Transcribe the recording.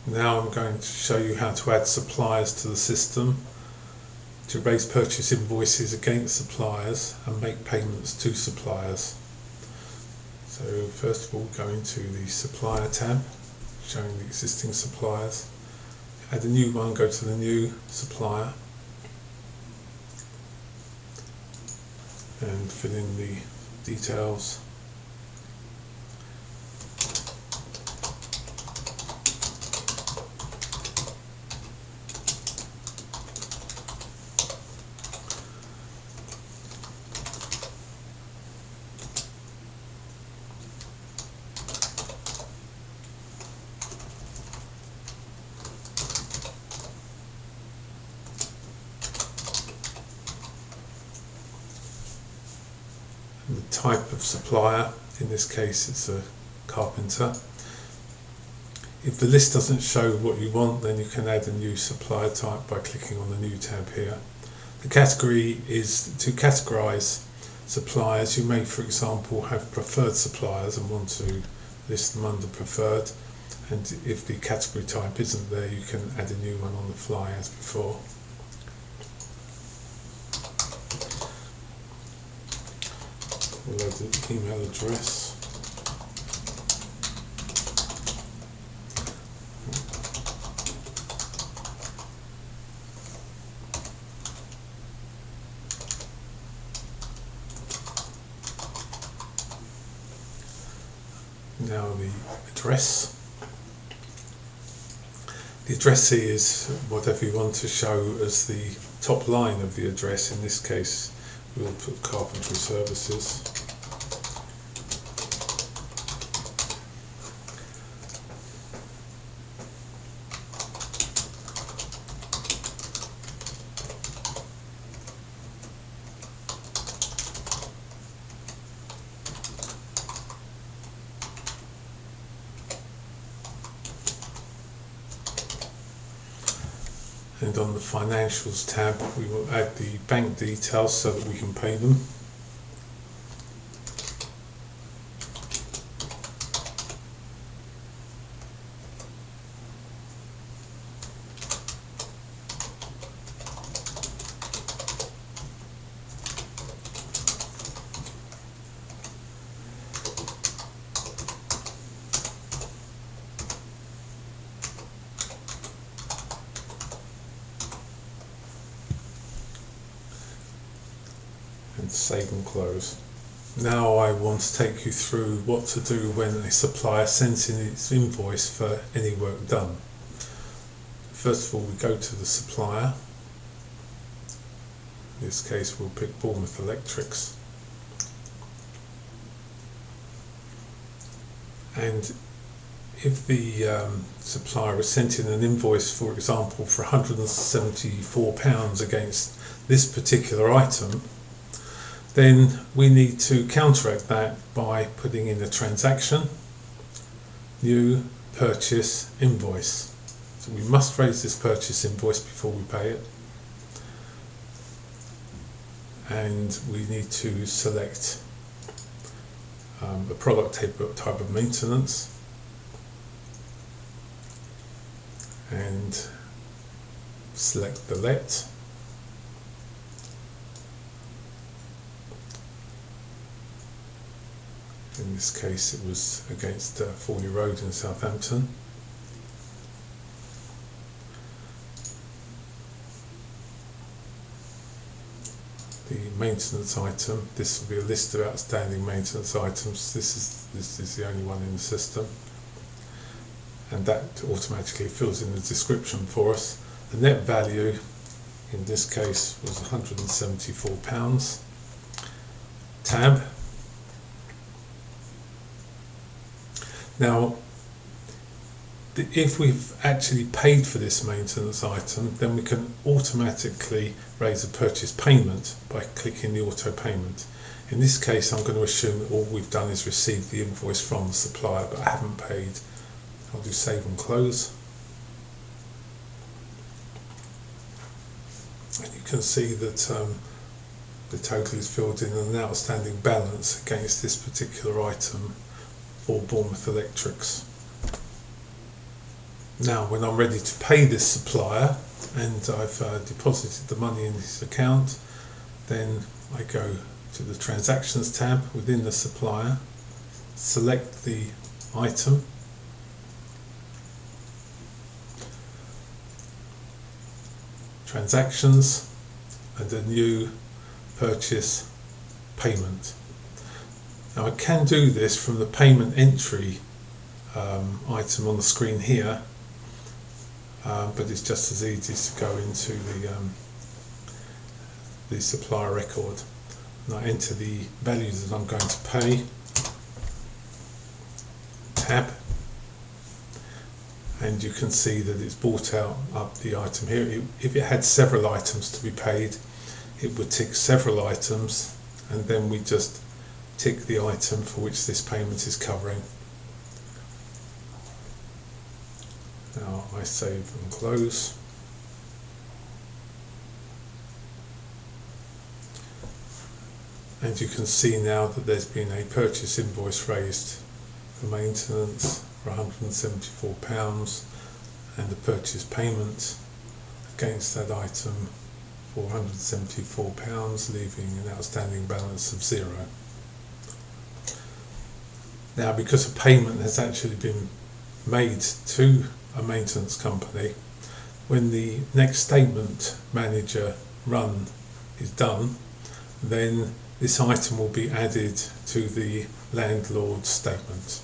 Now I'm going to show you how to add suppliers to the system, to raise purchase invoices against suppliers and make payments to suppliers. So first of all, go into the supplier tab, showing the existing suppliers. Add a new one, go to the new supplier and fill in the details. The type of supplier, in this case it's a carpenter. If the list doesn't show what you want, then you can add a new supplier type by clicking on the new tab here. The category is to categorize suppliers. You may, for example, have preferred suppliers and want to list them under preferred, and if the category type isn't there, you can add a new one on the fly as before. We'll add an email address. Now the address. The address here is whatever you want to show as the top line of the address. In this case, we'll put Carpentry Services. And on the Financials tab, we will add the bank details so that we can pay them. And save and close. Now I want to take you through what to do when a supplier sends in its invoice for any work done. First of all, we go to the supplier. In this case, we'll pick Bournemouth Electrics. And if the supplier has sent in an invoice, for example, for £174 against this particular item, then we need to counteract that by putting in a transaction, new purchase invoice. So we must raise this purchase invoice before we pay it. And we need to select a product type of maintenance and select the let. In this case it was against Forley Road in Southampton. The maintenance item, this will be a list of outstanding maintenance items. This is the only one in the system, and that automatically fills in the description for us. The net value in this case was £174. Tab. Now, if we've actually paid for this maintenance item, then we can automatically raise a purchase payment by clicking the auto payment. In this case, I'm going to assume that all we've done is received the invoice from the supplier, but I haven't paid. I'll do save and close. And you can see that the total is filled in and an outstanding balance against this particular item for Bournemouth Electrics. Now when I'm ready to pay this supplier and I've deposited the money in his account, then I go to the Transactions tab within the supplier, select the item, Transactions, and a new purchase payment. Now I can do this from the payment entry item on the screen here, but it's just as easy to go into the supplier record, and I enter the value that I'm going to pay, tab, and you can see that it's brought up the item here. If it had several items to be paid, it would tick several items, and then we just tick the item for which this payment is covering. Now I save and close. And you can see now that there's been a purchase invoice raised for maintenance for £174 and a purchase payment against that item for £174, leaving an outstanding balance of £0. Now, because a payment has actually been made to a maintenance company, when the next statement manager run is done, then this item will be added to the landlord statement.